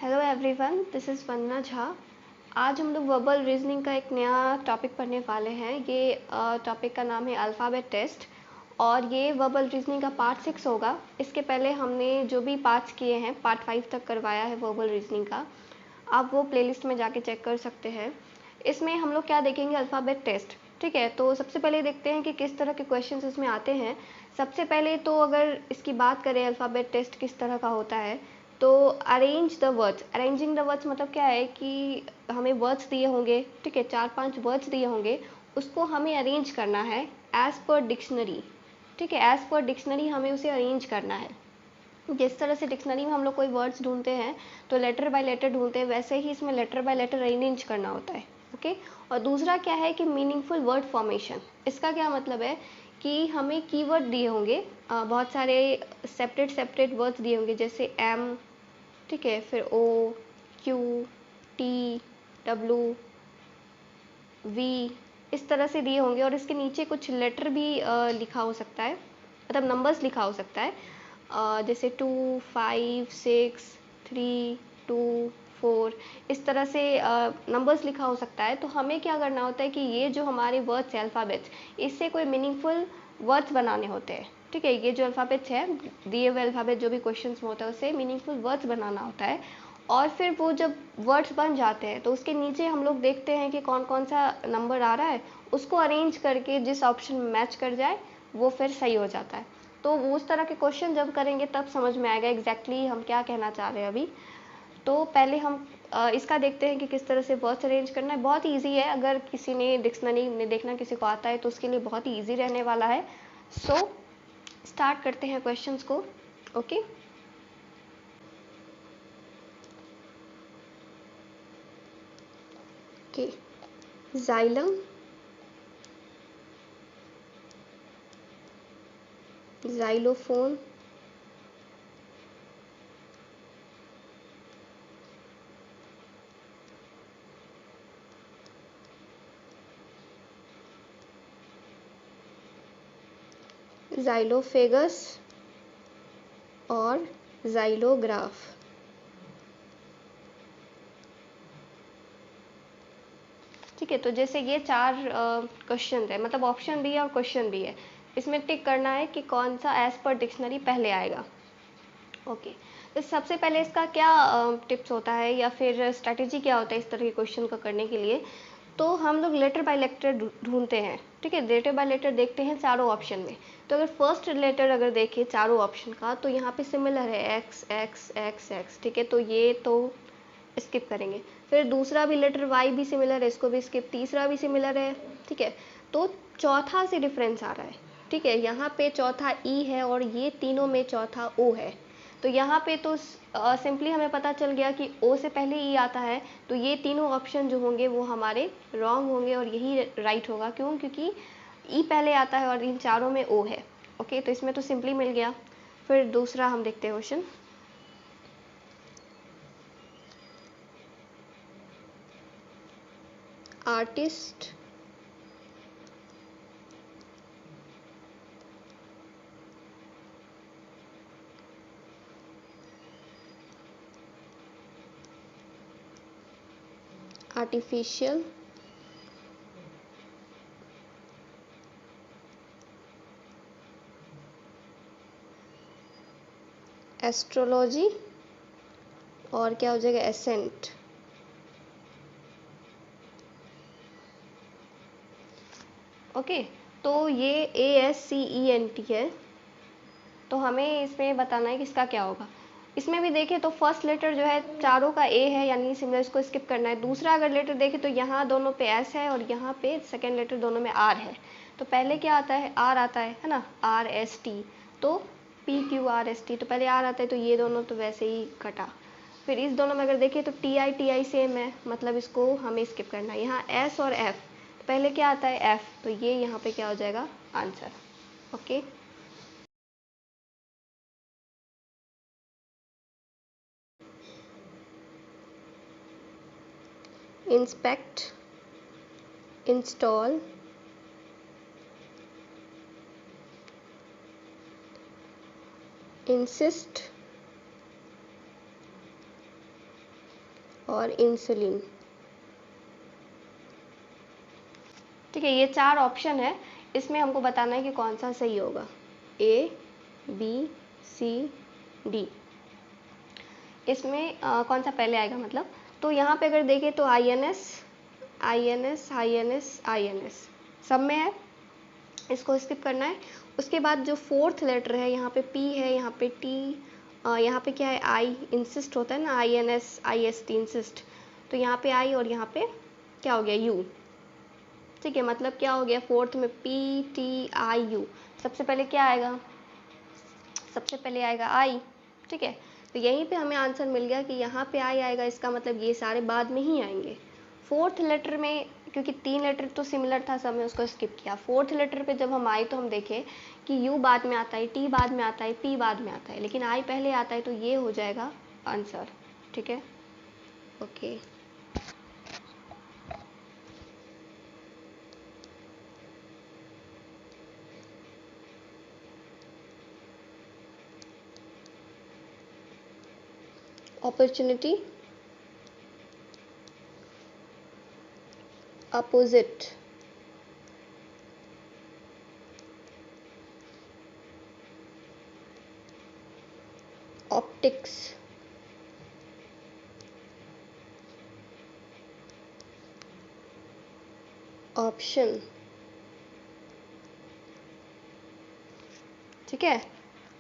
Hello everyone, this is वंदना झा। आज हम लोग वर्बल रीजनिंग का एक नया टॉपिक पढ़ने वाले हैं। ये टॉपिक का नाम है अल्फ़ाबेट टेस्ट और ये वर्बल रीजनिंग का पार्ट 6 होगा। इसके पहले हमने जो भी पार्ट्स किए हैं, पार्ट 5 तक करवाया है वर्बल रीजनिंग का। आप वो प्लेलिस्ट में जाके चेक कर सकते हैं। इसमें हम लोग क्या देखेंगे, अल्फ़ाबेट टेस्ट। ठीक है, तो सबसे पहले देखते हैं कि किस तरह के क्वेश्चंस इसमें आते हैं। सबसे पहले तो अगर इसकी बात करें अल्फ़ाबेट टेस्ट किस तरह का होता है, तो arrange the words. Arranging the words मतलब क्या है कि हमें वर्ड्स दिए होंगे, ठीक है, 4-5 वर्ड्स दिए होंगे, उसको हमें अरेंज करना है एज़ पर डिक्शनरी। ठीक है, एज़ पर डिक्शनरी हमें उसे अरेंज करना है। जिस तरह से डिक्शनरी में हम लोग कोई वर्ड्स ढूंढते हैं तो लेटर बाय लेटर ढूंढते हैं, वैसे ही इसमें लेटर बाय लेटर अरेंज करना होता है। ओके, और दूसरा क्या है कि मीनिंगफुल वर्ड फॉर्मेशन। इसका क्या मतलब है कि हमें कीवर्ड दिए होंगे, बहुत सारे सेपरेट सेपरेट वर्ड्स दिए होंगे, जैसे एम, ठीक है, फिर ओ, क्यू, टी, डब्लू, वी, इस तरह से दिए होंगे और इसके नीचे कुछ लेटर भी लिखा हो सकता है, मतलब नंबर्स लिखा हो सकता है, जैसे 2, 5, 6, 3, 2, 4, इस तरह से नंबर्स लिखा हो सकता है। तो हमें क्या करना होता है कि ये जो हमारे वर्ड्स हैं अल्फ़ाबेट्स, इससे कोई मीनिंगफुल वर्ड्स बनाने होते हैं। ठीक है, ये जो अल्फ़ाबेट्स है, दिए हुए अल्फ़ाबेट जो भी क्वेश्चंस में होता है उससे मीनिंगफुल वर्ड्स बनाना होता है। और फिर वो जब वर्ड्स बन जाते हैं तो उसके नीचे हम लोग देखते हैं कि कौन कौन सा नंबर आ रहा है, उसको अरेंज करके जिस ऑप्शन में मैच कर जाए वो फिर सही हो जाता है। तो उस तरह के क्वेश्चन जब करेंगे तब समझ में आएगा एग्जैक्टली हम क्या कहना चाह रहे हैं अभी। तो पहले हम इसका देखते हैं कि किस तरह से वर्ड्स अरेंज करना है। बहुत ईजी है, अगर किसी ने डिक्शनरी में देखना किसी को आता है तो उसके लिए बहुत ही ईजी रहने वाला है। सो स्टार्ट करते हैं क्वेश्चंस को। ओके, ओके, जाइलम, जाइलोफोन, जाइलोफेगस और जाइलोग्राफ। ठीक है, तो जैसे ये 4 क्वेश्चन है, मतलब ऑप्शन भी है और क्वेश्चन भी है। इसमें टिक करना है कि कौन सा एज पर डिक्शनरी पहले आएगा। ओके, तो सबसे पहले इसका क्या टिप्स होता है या फिर स्ट्रैटेजी क्या होता है इस तरह के क्वेश्चन को करने के लिए। तो हम लोग लेटर बाय लेटर ढूंढते हैं। ठीक है, लेटर बाय लेटर देखते हैं चारों ऑप्शन में। तो अगर फर्स्ट लेटर अगर देखें चारों ऑप्शन का तो यहाँ पे सिमिलर है, एक्स एक्स एक्स एक्स। ठीक है, तो ये तो स्किप करेंगे। फिर दूसरा भी लेटर वाई भी सिमिलर है, इसको भी स्किप। तीसरा भी सिमिलर है। ठीक है, तो चौथा से डिफरेंस आ रहा है। ठीक है, यहाँ पे चौथा ई है और ये तीनों में चौथा ओ है। तो यहाँ पे तो सिंपली हमें पता चल गया कि ओ से पहले ई आता है, तो ये तीनों ऑप्शन जो होंगे वो हमारे रॉन्ग होंगे और यही राइट होगा। क्यों? क्योंकि ई पहले आता है और इन चारों में ओ है। ओके, तो इसमें तो सिंपली मिल गया। फिर दूसरा हम देखते हैं क्वेश्चन। आर्टिस्ट, आर्टिफिशियल, एस्ट्रोलॉजी और क्या हो जाएगा, एसेंट। ओके, तो ये ASCENT है। तो हमें इसमें बताना है कि इसका क्या होगा। इसमें भी देखें तो फर्स्ट लेटर जो है चारों का ए है, यानी सिमिलर, इसको स्किप करना है। दूसरा अगर लेटर देखें तो यहाँ दोनों पे एस है और यहाँ पे सेकेंड लेटर दोनों में आर है। तो पहले क्या आता है, आर आता है ना, RST। तो PQRST, तो पहले आर आता है, तो ये दोनों तो वैसे ही कटा। फिर इस दोनों में अगर देखें तो TI सेम है, मतलब इसको हमें स्किप करना है। यहाँ S और F, तो पहले क्या आता है F, तो ये यहाँ पे क्या हो जाएगा, answer. Okay, inspect, install, insist, और इंसुलिन। ठीक है, ये 4 ऑप्शन है, इसमें हमको बताना है कि कौन सा सही होगा, ए, बी, सी, डी। इसमें कौन सा पहले आएगा मतलब। तो यहाँ पे अगर देखें तो I N S, I N S, I N S, I N S सब में है, इसको स्किप करना है। उसके बाद जो 4th लेटर है, यहाँ पे पी है, यहाँ पे टी, यहाँ पे क्या है, आई, इंसिस्ट होता है ना, I N S, I S T, insist. तो यहाँ पे आई और यहाँ पे क्या हो गया, यू। ठीक है, मतलब क्या हो गया, 4th में पी टी आई यू। सबसे पहले क्या आएगा, सबसे पहले आएगा आई। ठीक है, तो यहीं पे हमें आंसर मिल गया कि यहाँ पे आई आएगा, इसका मतलब ये सारे बाद में ही आएंगे। 4th लेटर में क्योंकि 3 लेटर तो सिमिलर था, सब में उसको स्किप किया। 4th लेटर पे जब हम आए तो हम देखें कि यू बाद में आता है, टी बाद में आता है, पी बाद में आता है, लेकिन आई पहले आता है, तो ये हो जाएगा आंसर। ठीक है, okay. Opportunity, opposite, optics, option. ठीक है,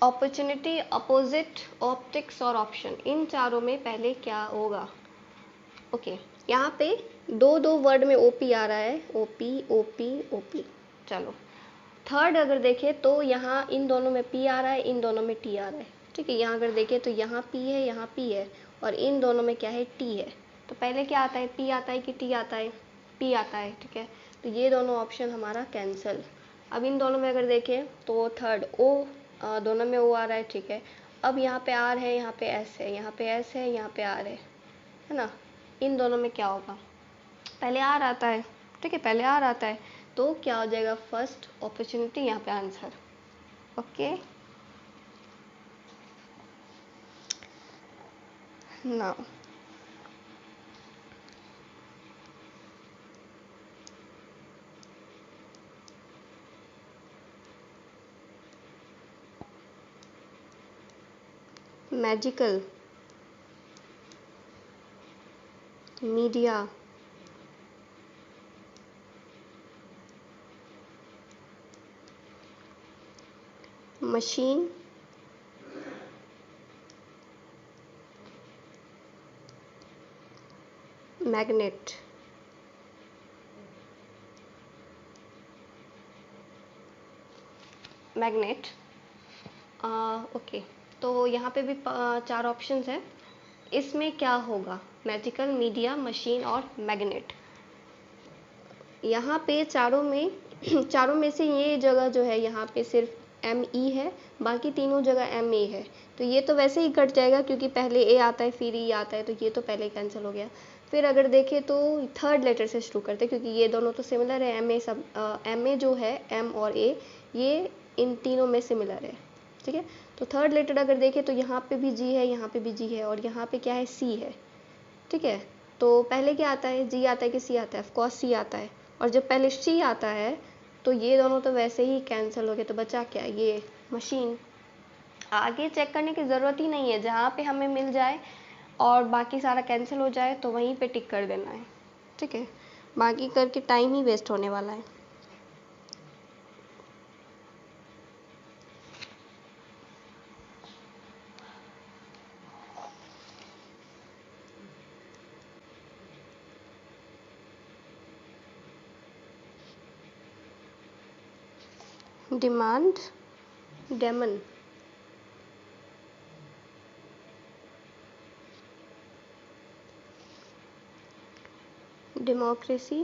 अपॉर्चुनिटी, अपोजिट, ऑप्टिक्स और ऑप्शन, इन चारों में पहले क्या होगा। ओके, यहाँ पे दो दो वर्ड में ओपी आ रहा है, ओपी ओपी ओपी। चलो, थर्ड अगर देखें तो यहाँ इन दोनों में पी आ रहा है, इन दोनों में टी आ रहा है। ठीक है, यहाँ अगर देखें तो यहाँ पी है, यहाँ पी है, और इन दोनों में क्या है, टी है। तो पहले क्या आता है, पी आता है कि टी आता है, पी आता है। ठीक है, तो ये दोनों ऑप्शन हमारा कैंसिल। अब इन दोनों में अगर देखें तो थर्ड ओ, दोनों में ओ आ रहा है। ठीक है, अब यहाँ पे आर है, यहाँ पे एस है, यहाँ पे एस है, यहाँ पे आर है ना। इन दोनों में क्या होगा, पहले आर आता है। ठीक है, पहले आर आता है, तो क्या हो जाएगा, फर्स्ट अपॉर्चुनिटी यहाँ पे answer. Okay, now magical, media, machine, magnet. Magnet, okay. तो यहाँ पे भी 4 ऑप्शंस हैं, इसमें क्या होगा, मैजिकल, मीडिया, मशीन और मैग्नेट। यहाँ पे चारों में चारों में से ये जगह जो है, यहाँ पे सिर्फ एम ई है, बाकी तीनों जगह एम ए है। तो ये तो वैसे ही कट जाएगा क्योंकि पहले ए आता है फिर ई आता है, तो ये तो पहले कैंसिल हो गया। फिर अगर देखें तो थर्ड लेटर से शुरू करते हैं क्योंकि ये दोनों तो सिमिलर है, एम ए सब, एम ए जो है, एम और ए, ये इन तीनों में सिमिलर है। ठीक है, तो थर्ड लेटर अगर देखें तो यहाँ पे भी जी है, यहाँ पे भी जी है, और यहाँ पे क्या है, सी है। ठीक है, तो पहले क्या आता है, जी आता है कि सी आता है, ऑफकोर्स सी आता है। और जब पहले सी आता है तो ये दोनों तो वैसे ही कैंसिल हो गए, तो बचा क्या, ये मशीन। आगे चेक करने की ज़रूरत ही नहीं है, जहाँ पे हमें मिल जाए और बाकी सारा कैंसिल हो जाए तो वहीं पे टिक कर देना है। ठीक है, बाकी करके टाइम ही वेस्ट होने वाला है। Demand, demon, democracy,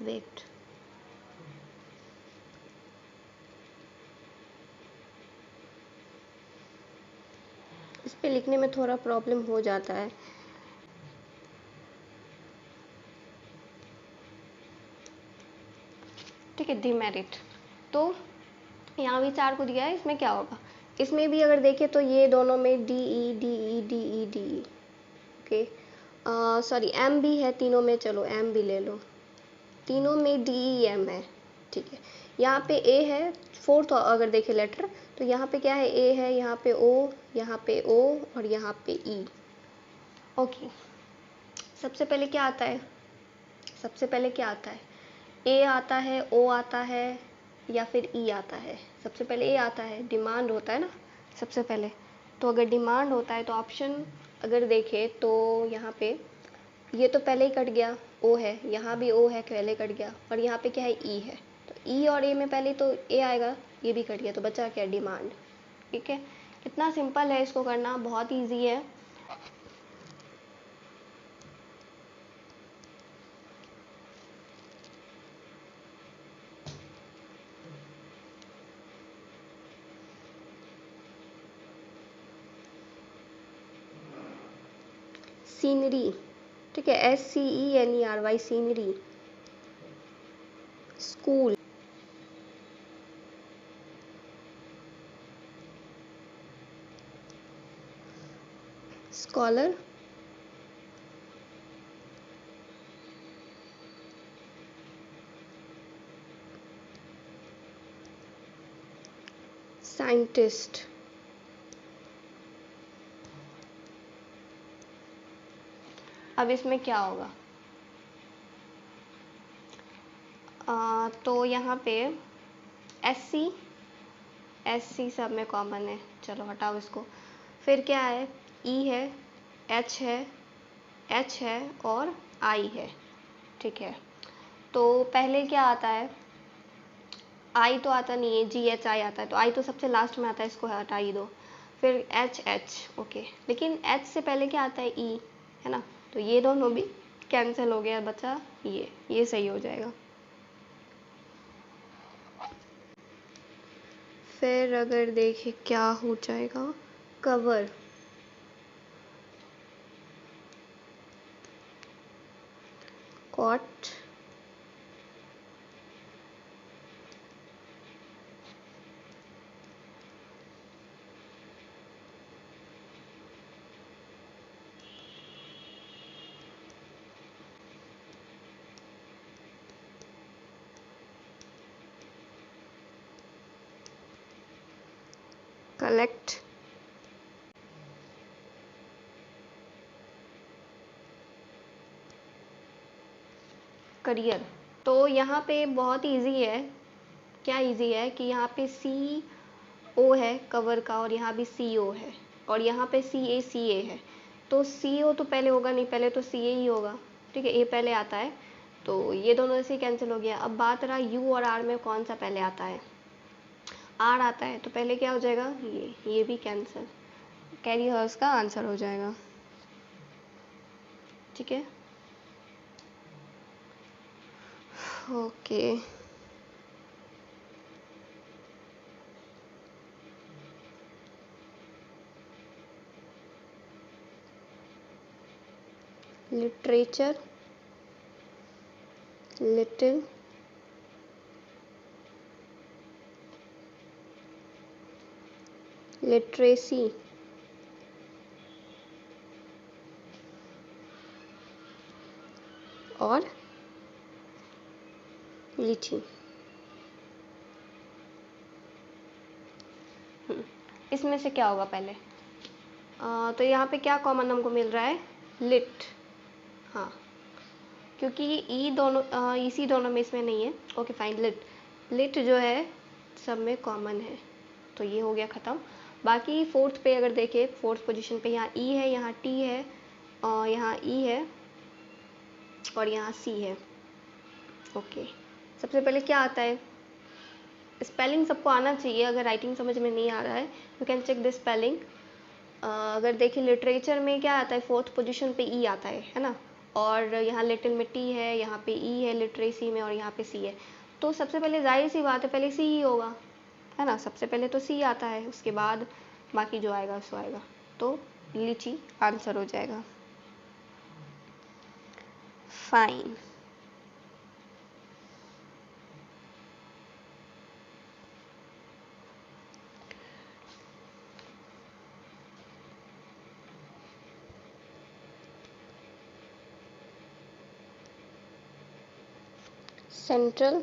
wait. इस पे लिखने में थोड़ा प्रॉब्लम हो जाता है। ठीक है, डिमेरिट। तो यहाँ भी 4 को दिया है, इसमें क्या होगा, इसमें भी अगर देखें तो ये दोनों में D E D E D E D E, okay. Sorry M भी है तीनों में, चलो एम भी ले लो, तीनों में डी ई एम है, ठीक है। यहाँ पे ए है फोर्थ, अगर देखें लेटर तो यहाँ पे क्या है, ए है, यहाँ पे ओ, यहाँ पे ओ और यहाँ पे ई, ओके। सबसे पहले क्या आता है, सबसे पहले क्या आता है, ए आता है, ओ आता है या फिर ई आता है। सबसे पहले ए आता है, डिमांड होता है ना सबसे पहले। तो अगर डिमांड होता है तो ऑप्शन अगर देखें तो यहाँ पे ये तो पहले ही कट गया, ओ है, यहाँ भी ओ है, पहले कट गया, और यहाँ पे क्या है, ई है। तो ई और ए में पहले तो ए आएगा, ये भी कट गया, तो बचा क्या, डिमांड, ठीक है। कितना सिंपल है इसको करना, बहुत ईजी है। सीनरी, ठीक है, SCENERY, scenery. School, scholar, scientist. अब इसमें क्या होगा, तो यहाँ पे SC, SC सब में कॉमन है, चलो हटाओ इसको। फिर क्या है, E है, H है, H है और I है, ठीक है। तो पहले क्या आता है, I तो आता नहीं है, GHI आता है, तो I तो सबसे लास्ट में आता है, इसको हटा ही दो। फिर HH, ओके, लेकिन H से पहले क्या आता है, E, है ना, तो ये दोनों भी कैंसिल हो गया, बचा ये सही हो जाएगा। फिर अगर देखें क्या हो जाएगा, कवर, कॉट, कलेक्ट, करियर। तो यहाँ पे बहुत इजी है, क्या इजी है कि यहाँ पे CO है कवर का, और यहाँ भी CO है, और यहाँ पे CA है। तो CO तो पहले होगा नहीं, पहले तो CA ही होगा, ठीक है, A पहले आता है, तो ये दोनों ऐसे कैंसिल हो गया। अब बात रहा U और R में कौन सा पहले आता है, R आता है, तो पहले क्या हो जाएगा, ये भी कैंसिल, कैरी हर्स का आंसर हो जाएगा, ठीक है, ओके। लिटरेचर, लिटिल, लिटरेसी, और लीची। इसमें से क्या होगा पहले, तो यहाँ पे क्या कॉमन हमको मिल रहा है, लिट, हाँ, क्योंकि ई दोनों इसी दोनों में इसमें नहीं है, ओके फाइन, लिट, लिट जो है सब में कॉमन है, तो ये हो गया ख़त्म। बाकी फोर्थ पे अगर देखें, फोर्थ पोजीशन पे यहाँ ई है, यहाँ टी है, यहाँ ई है और यहाँ सी है, ओके। सबसे पहले क्या आता है, स्पेलिंग सबको आना चाहिए, अगर राइटिंग समझ में नहीं आ रहा है you can check the spelling. अगर देखें लिटरेचर में क्या आता है, फोर्थ पोजीशन पे ई आता है ना, और यहाँ लिटिल में टी है, यहाँ पे ई है लिटरेसी में, और यहाँ पे सी है। तो सबसे पहले जाहिर सी बात है, पहले सी ही होगा, है ना, सबसे पहले तो सी आता है, उसके बाद बाकी जो आएगा सो आएगा, तो लीची आंसर हो जाएगा, फाइन। सेंट्रल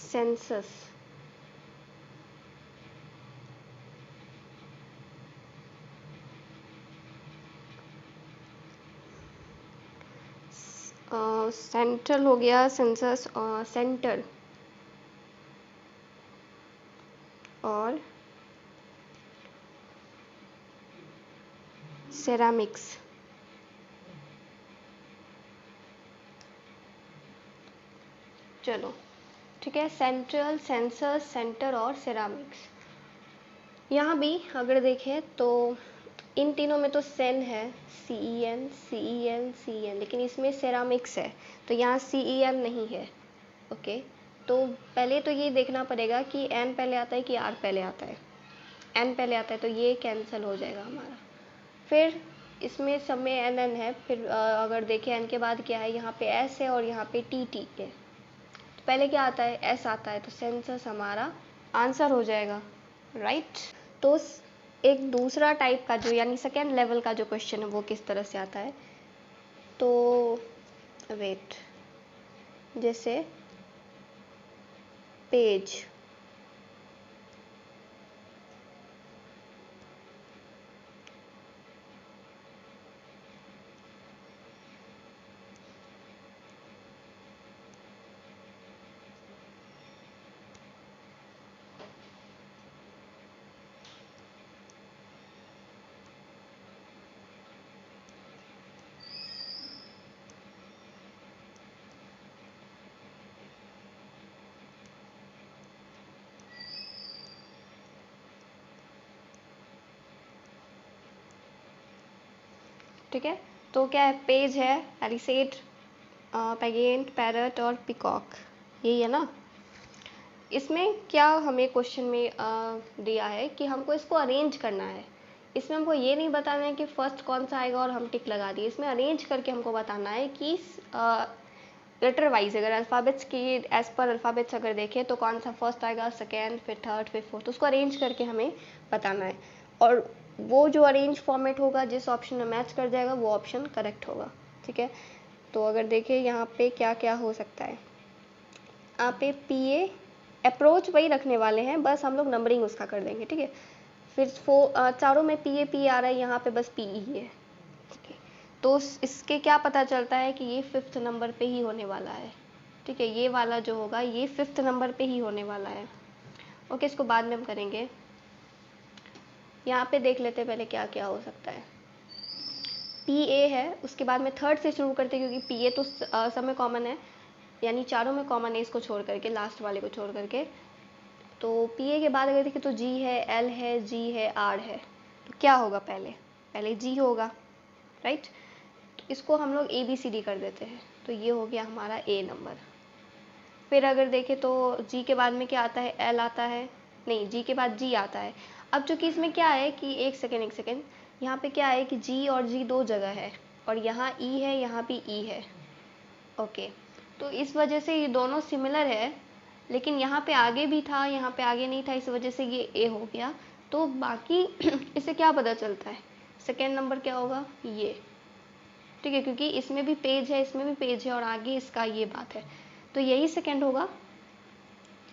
सेंसस, सेंट्रल हो गया, सेंसस, सेंटर और सेरामिक्स। चलो ठीक है, सेंट्रल, सेंसस, सेंटर और सेरामिक्स। यहाँ भी अगर देखें तो इन तीनों में तो सेन है, सी ई एन, सी ई एन, सी ई एन, लेकिन इसमें सेरामिक्स है तो यहाँ सी ई एन नहीं है। ओके, तो पहले तो ये देखना पड़ेगा कि एन पहले आता है कि आर पहले आता है। एन पहले आता है तो ये कैंसिल हो जाएगा हमारा। फिर इसमें सब में एन एन है, फिर अगर देखें एन के बाद क्या है, यहाँ पे एस है और यहाँ पे टी टी है। तो पहले क्या आता है, एस आता है, तो सेंसस हमारा आंसर हो जाएगा, राइट। तो एक दूसरा टाइप का जो यानी सेकेंड लेवल का जो क्वेश्चन है वो किस तरह से आता है, तो वेट, जैसे पेज, ठीक है। तो क्या है, पेज है, एलिसेट, पेगेंट, पैरट और पिकॉक, यही है ना। इसमें क्या हमें क्वेश्चन में दिया है कि हमको इसको अरेंज करना है। इसमें हमको ये नहीं बताना है कि फर्स्ट कौन सा आएगा और हम टिक लगा दिए, इसमें अरेंज करके हमको बताना है कि लेटर वाइज, अगर अल्फ़ाबेट्स की एज पर अल्फ़ाबेट्स अगर देखें तो कौन सा फर्स्ट आएगा, सेकेंड, फिर थर्ड, फिर फोर्थ, उसको अरेंज करके हमें बताना है। और वो जो अरेंज फॉर्मेट होगा, जिस ऑप्शन में मैच कर जाएगा वो ऑप्शन करेक्ट होगा, ठीक है। तो अगर देखें यहाँ पे क्या क्या हो सकता है, यहाँ पे पी ए, अप्रोच वही रखने वाले हैं, बस हम लोग नंबरिंग उसका कर देंगे, ठीक है। फिर चारों में पी ए आ रहा है, यहाँ पे बस पी ई है, ठीक है। तो इसके क्या पता चलता है कि ये 5th नंबर पे ही होने वाला है, ठीक है। ये वाला जो होगा ये 5th नंबर पे ही होने वाला है। ओके, इसको बाद में हम करेंगे। यहाँ पे देख लेते हैं पहले क्या क्या हो सकता है। पी ए है, उसके बाद में थर्ड से शुरू करते हैं क्योंकि पी ए तो सब में कॉमन है, यानी चारों में कॉमन है, इसको छोड़ करके, लास्ट वाले को छोड़ करके। तो पी ए के बाद अगर देखें तो जी है, एल है, जी है, आर है। तो क्या होगा, पहले पहले जी होगा, राइट। तो इसको हम लोग ए बी सी डी कर देते हैं, तो ये हो गया हमारा ए नंबर। फिर अगर देखें तो जी के बाद में क्या आता है, एल आता है, नहीं, जी के बाद जी आता है। अब चूंकि इसमें क्या है कि एक सेकेंड, यहाँ पे क्या है कि जी और जी दो जगह है, और यहाँ ई है, यहाँ भी ई है। ओके, तो इस वजह से ये दोनों सिमिलर है, लेकिन यहाँ पे आगे भी था, यहाँ पे आगे नहीं था, इस वजह से ये ए हो गया। तो बाकी इससे क्या पता चलता है, सेकेंड नंबर क्या होगा, ये, ठीक है, क्योंकि इसमें भी पेज है, इसमें भी पेज है, और आगे इसका ये बात है, तो यही सेकेंड होगा।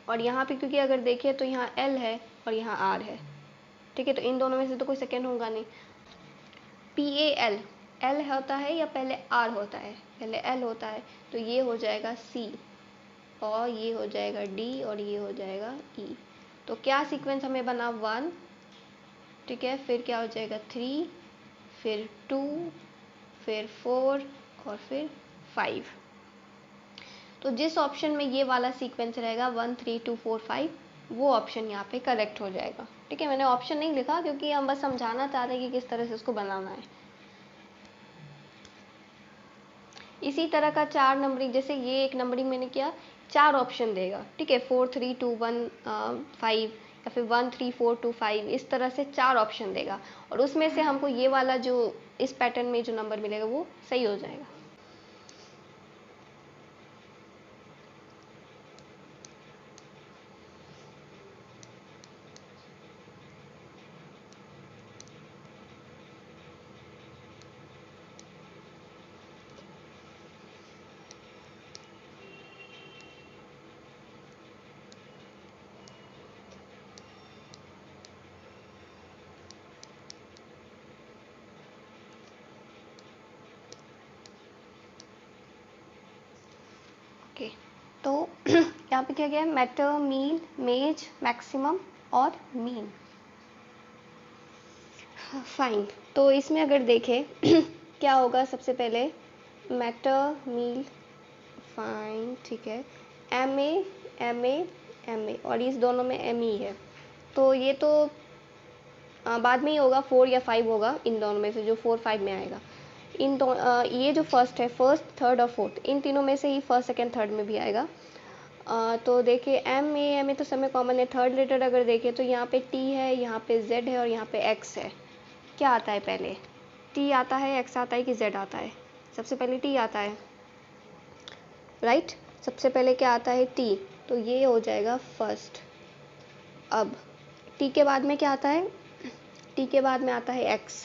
और यहाँ पे क्योंकि अगर देखें तो यहाँ एल है और यहाँ आर है, ठीक है, तो इन दोनों में से तो कोई सेकेंड होगा नहीं। पी ए एल, एल होता है या पहले आर होता है, पहले एल होता है, तो ये हो जाएगा सी, और ये हो जाएगा डी, और ये हो जाएगा ई। तो क्या सीक्वेंस हमें बना, 1, ठीक है, फिर क्या हो जाएगा 3, फिर 2, फिर 4 और फिर 5। तो जिस ऑप्शन में ये वाला सीक्वेंस रहेगा 1 3 2 4 5, वो ऑप्शन यहाँ पे करेक्ट हो जाएगा, ठीक है। मैंने ऑप्शन नहीं लिखा क्योंकि हम बस समझाना चाह रहे हैं कि किस तरह से इसको बनाना है। इसी तरह का 4 नंबरिंग, जैसे ये एक नंबरिंग मैंने किया, 4 ऑप्शन देगा, ठीक है, 4 3 2 1 5, या फिर 1 3 4 2 5, इस तरह से 4 ऑप्शन देगा, और उसमें से हमको ये वाला जो इस पैटर्न में जो नंबर मिलेगा वो सही हो जाएगा। तो यहाँ पे क्या गया है, मैटर, मीन, मेज, मैक्सिमम और मीन। फाइन। तो इसमें अगर देखें क्या होगा, सबसे पहले मैटर, मील, फाइन, ठीक है, M A, M A, M A, और इस दोनों में एम ई है, तो ये तो बाद में ही होगा, 4 या 5 होगा, इन दोनों में से जो 4 5 में आएगा। ये जो फर्स्ट है, फर्स्ट, थर्ड और फोर्थ, इन तीनों में से ही फर्स्ट, सेकंड, थर्ड में भी आएगा। तो देखिए एम ए तो सब में कॉमन है। थर्ड लेटर अगर देखें तो यहाँ पे टी है, यहाँ पे जेड है और यहाँ पे एक्स है। क्या आता है पहले, टी आता है, एक्स आता है कि जेड आता है? सबसे पहले टी आता है, राइट? सबसे पहले क्या आता है, टी, तो ये हो जाएगा फर्स्ट। अब टी के बाद में क्या आता है, टी के बाद में आता है एक्स,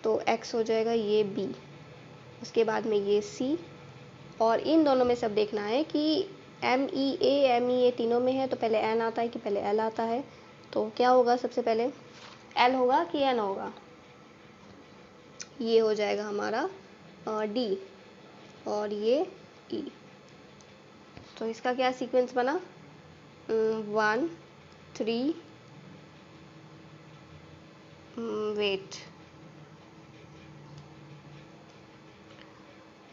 तो एक्स हो जाएगा ये बी, उसके बाद में ये सी, और इन दोनों में सब देखना है कि एम ई ए तीनों में है, तो पहले एन आता है कि पहले एल आता है? तो क्या होगा, सबसे पहले एल होगा कि एन होगा? ये हो जाएगा हमारा डी, और ये ई। तो इसका क्या सीक्वेंस बना, 1 3, वेट,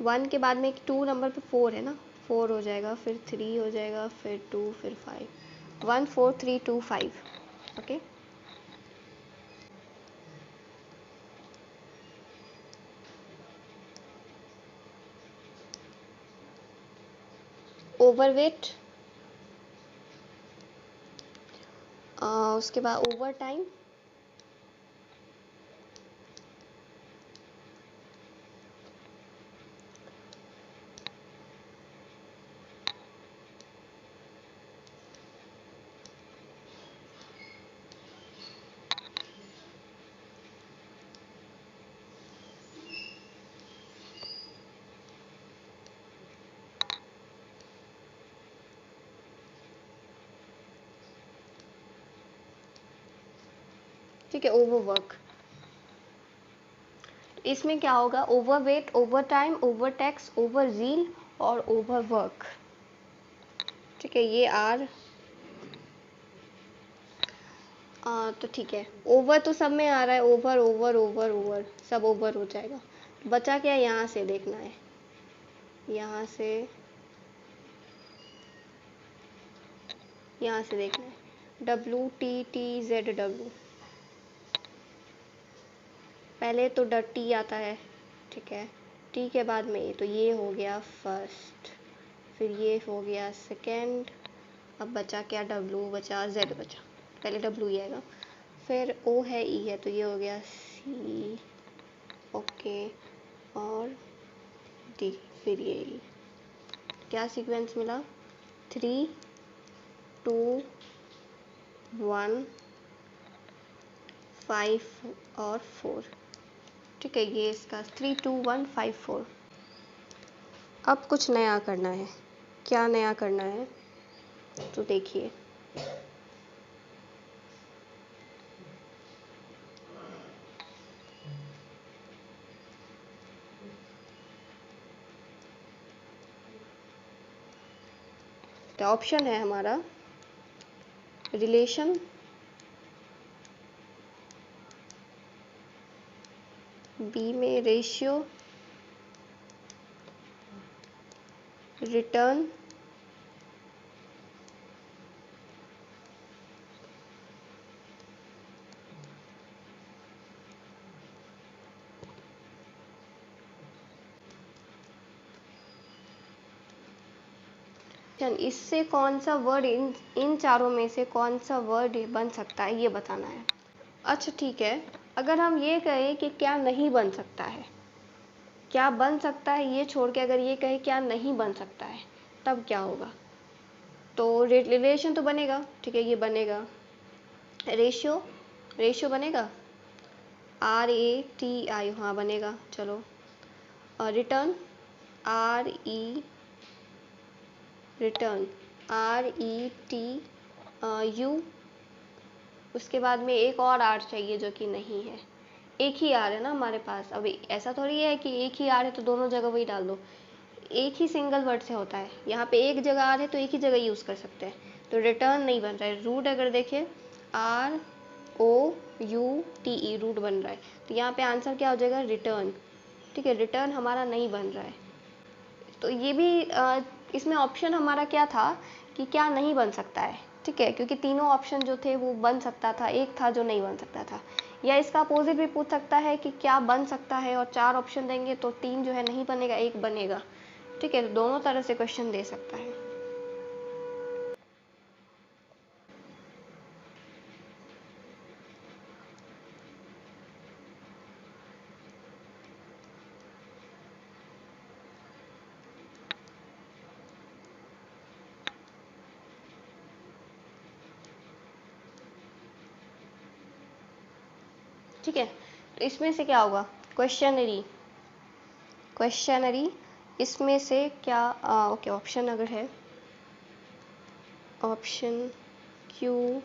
1 के बाद में 2 नंबर पे 4 है ना, 4 हो जाएगा, फिर 3 हो जाएगा, फिर 2, फिर 5, 1 4 3 2 5। ओके, ओवरवेट, उसके बाद ओवर टाइम, ठीक है, ओवरवर्क। इसमें क्या होगा, overweight, over time, over tax, over zeal और ओवरवर्क। ठीक है, ये आर, तो ठीक है, ओवर तो सब में आ रहा है, ओवर ओवर ओवर ओवर, सब ओवर हो जाएगा। बचा क्या, यहाँ से देखना है, यहाँ से, यहाँ से देखना है, W T T Z W, पहले तो टी आता है, ठीक है, टी के बाद में ये, तो ये हो गया फर्स्ट, फिर ये हो गया सेकेंड, अब बचा क्या, डब्लू बचा, जेड बचा, पहले डब्लू ही आएगा, फिर ओ है, ई है, तो ये हो गया सी, ओके, और डी, फिर ये ई। क्या सीक्वेंस मिला, 3 2 1 5 और 4। ठीक है, ये इसका 3 2 1 5 4। अब कुछ नया करना है, क्या नया करना है, तो देखिए, तो ऑप्शन है हमारा रिलेशन, बी में रेशियो, रिटर्न, इससे कौन सा वर्ड, इन चारों में से कौन सा वर्ड बन सकता है, ये बताना है। अच्छा ठीक है, अगर हम ये कहें कि क्या नहीं बन सकता है, क्या बन सकता है ये छोड़ के अगर ये कहे क्या नहीं बन सकता है, तब क्या होगा? तो रिलेशन तो बनेगा, ठीक है, ये बनेगा, रेशियो, रेशियो बनेगा, RATI, हाँ बनेगा, चलो, रिटर्न, RE, रिटर्न, RETU, उसके बाद में एक और आर चाहिए जो कि नहीं है, एक ही आर है ना हमारे पास, अभी ऐसा थोड़ी है कि एक ही आर है तो दोनों जगह वही डाल दो, एक ही सिंगल वर्ड से होता है। यहाँ पे एक जगह आर है तो एक ही जगह यूज़ कर सकते हैं, तो रिटर्न नहीं बन रहा है। रूट अगर देखें ROUTE रूट बन रहा है, तो यहाँ पे आंसर क्या हो जाएगा, रिटर्न। ठीक है, रिटर्न हमारा नहीं बन रहा है। तो ये भी इसमें ऑप्शन हमारा क्या था कि क्या नहीं बन सकता है। ठीक है, क्योंकि तीनों ऑप्शन जो थे वो बन सकता था, एक था जो नहीं बन सकता था। या इसका अपोजिट भी पूछ सकता है कि क्या बन सकता है, और 4 ऑप्शन देंगे तो 3 जो है नहीं बनेगा, एक बनेगा। ठीक है, तो दोनों तरह से क्वेश्चन दे सकता है। ठीक है, तो इसमें से क्या होगा, क्वेश्चनरी। क्वेश्चनरी इसमें से क्या ओके, ऑप्शन अगर है, ऑप्शन क्यू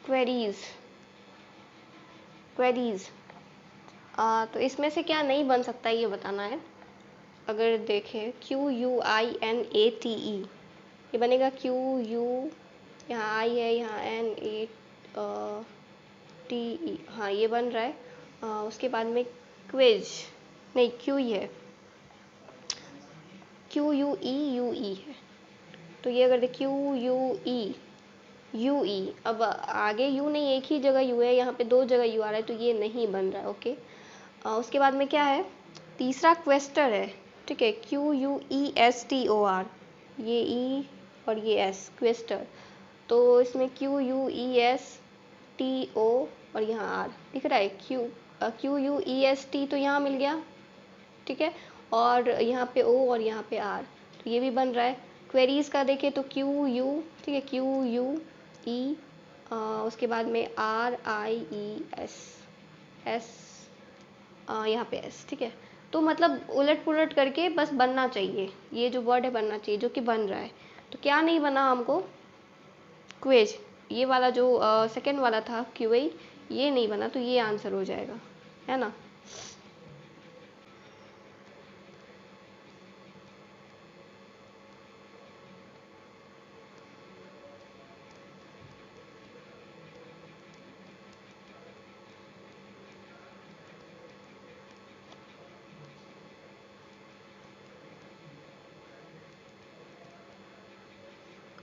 क्वेरीज, क्वेरीज तो इसमें से क्या नहीं बन सकता ये बताना है। अगर देखें QUINATE, ये बनेगा QU, यहाँ आई है, यहाँ NATE, हाँ ये बन रहा है। उसके बाद में क्विज, नहीं क्यू ही है, QUEUE है, तो ये अगर देख QUEUE, अब आगे यू नहीं, एक ही जगह यू है, यहाँ पे 2 जगह यू आ रहा है, तो ये नहीं बन रहा है। ओके, उसके बाद में क्या है, तीसरा क्वेस्टर है। ठीक है, QUESTOR, ये ई और ये एस, क्वेस्टर, तो इसमें QUESTO और यहाँ आर दिख रहा है, QUEST तो यहाँ मिल गया। ठीक है, और यहाँ पे ओ और यहाँ पे आर, तो ये भी बन रहा है। क्वेरीज का देखें तो QU, ठीक है, QUE, उसके बाद में RIES, एस, यहाँ पे एस। ठीक है, तो मतलब उलट पुलट करके बस बनना चाहिए, ये जो वर्ड है बनना चाहिए, जो कि बन रहा है। तो क्या नहीं बना हमको, क्वेज, ये वाला जो सेकंड वाला था QA, ये नहीं बना, तो ये आंसर हो जाएगा, है ना।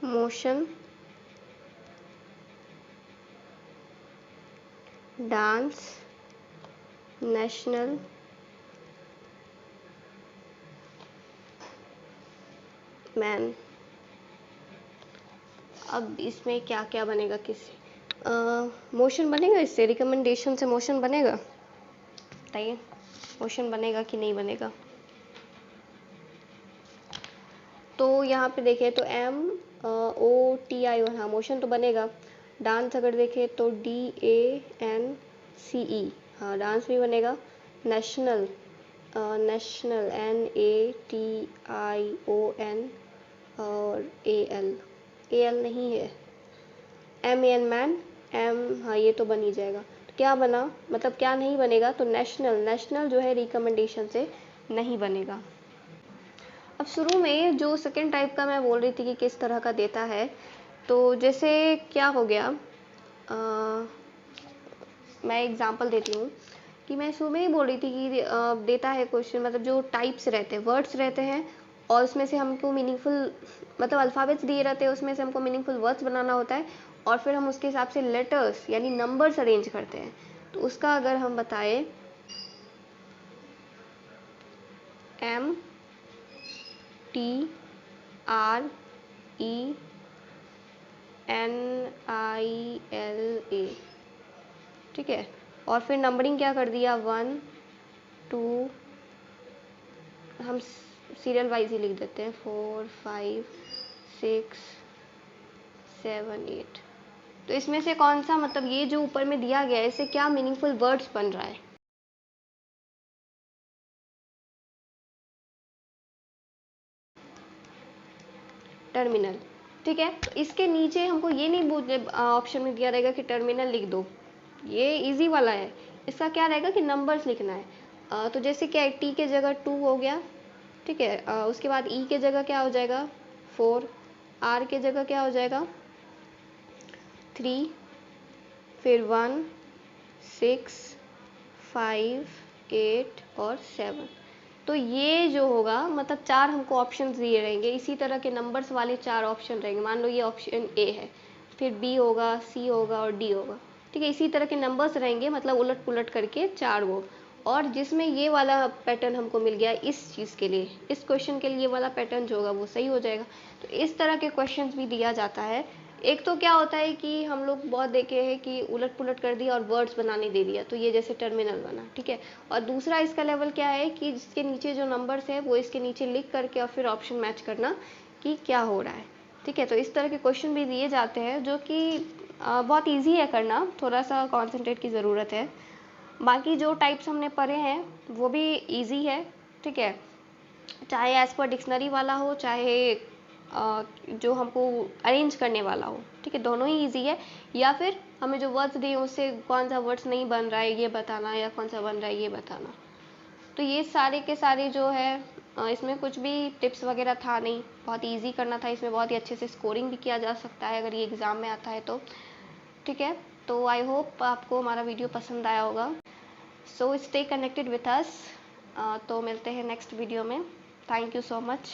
Motion, dance, national, man. अब इसमें क्या क्या बनेगा, किसी मोशन बनेगा, इससे रिकमेंडेशन से मोशन बनेगा, बताइए मोशन बनेगा कि नहीं बनेगा। तो यहाँ पे देखें तो MOTI, हाँ मोशन तो बनेगा। डांस अगर देखें तो DANCE, हाँ डांस भी बनेगा। नेशनल, नेशनल NATION और AL नहीं है, MAN, मैन, M, हाँ ये तो बन ही जाएगा। तो क्या बना, मतलब क्या नहीं बनेगा, तो नेशनल, नेशनल जो है रिकमेंडेशन से नहीं बनेगा। अब शुरू में जो सेकेंड टाइप का मैं बोल रही थी कि किस तरह का देता है, तो जैसे क्या हो गया, मैं एग्जांपल देती हूँ कि मैं शुरू में ही बोल रही थी कि देता है क्वेश्चन, मतलब जो टाइप्स रहते हैं, वर्ड्स रहते हैं, और उसमें से हमको मीनिंगफुल, मतलब अल्फ़ाबेट्स दिए रहते हैं, उसमें से हमको मीनिंगफुल वर्ड्स बनाना होता है, और फिर हम उसके हिसाब से लेटर्स यानी नंबर्स अरेंज करते हैं। तो उसका अगर हम बताएं MTRENILA, ठीक है, और फिर नंबरिंग क्या कर दिया, 1 2, हम सीरियल वाइज ही लिख देते हैं, 4 5 6 7 8। तो इसमें से कौन सा, मतलब ये जो ऊपर में दिया गया है इससे क्या मीनिंगफुल वर्ड्स बन रहा है? टर्मिनल। ठीक है, तो इसके नीचे हमको ये नहीं बोल ऑप्शन में दिया रहेगा कि टर्मिनल लिख दो, ये इजी वाला है। इसका क्या रहेगा कि नंबर्स लिखना है। तो जैसे क्या है, टी के जगह 2 हो गया। ठीक है, उसके बाद ई के जगह क्या हो जाएगा 4, आर के जगह क्या हो जाएगा 3, फिर 1 6 5 8 और 7। तो ये जो होगा, मतलब 4 हमको ऑप्शंस दिए रहेंगे, इसी तरह के नंबर्स वाले 4 ऑप्शन रहेंगे। मान लो ये ऑप्शन ए है, फिर बी होगा, सी होगा और डी होगा। ठीक है, इसी तरह के नंबर्स रहेंगे, मतलब उलट पुलट करके 4 वो। और जिसमें ये वाला पैटर्न हमको मिल गया इस चीज़ के लिए, इस क्वेश्चन के लिए ये वाला पैटर्न जो होगा वो सही हो जाएगा। तो इस तरह के क्वेश्चंस भी दिया जाता है। एक तो क्या होता है कि हम लोग बहुत देखे हैं कि उलट पुलट कर दिया और वर्ड्स बनाने दे दिया, तो ये जैसे टर्मिनल बना। ठीक है, और दूसरा इसका लेवल क्या है कि जिसके नीचे जो नंबर्स है वो इसके नीचे लिख करके और फिर ऑप्शन मैच करना कि क्या हो रहा है। ठीक है, तो इस तरह के क्वेश्चन भी दिए जाते हैं जो कि बहुत ईजी है करना, थोड़ा सा कॉन्सेंट्रेट की ज़रूरत है। बाकी जो टाइप्स हमने पढ़े हैं वो भी ईजी है। ठीक है, चाहे एज पर डिक्शनरी वाला हो, चाहे जो हमको अरेंज करने वाला हो। ठीक है, दोनों ही इजी है। या फिर हमें जो वर्ड्स दिए उससे कौन सा वर्ड्स नहीं बन रहा है ये बताना, या कौन सा बन रहा है ये बताना। तो ये सारे के सारे जो है इसमें कुछ भी टिप्स वगैरह था नहीं, बहुत इजी करना था। इसमें बहुत ही अच्छे से स्कोरिंग भी किया जा सकता है अगर ये एग्ज़ाम में आता है तो। ठीक है, तो आई होप आपको हमारा वीडियो पसंद आया होगा। So stay connected with us. तो मिलते हैं नेक्स्ट वीडियो में। Thank you so much.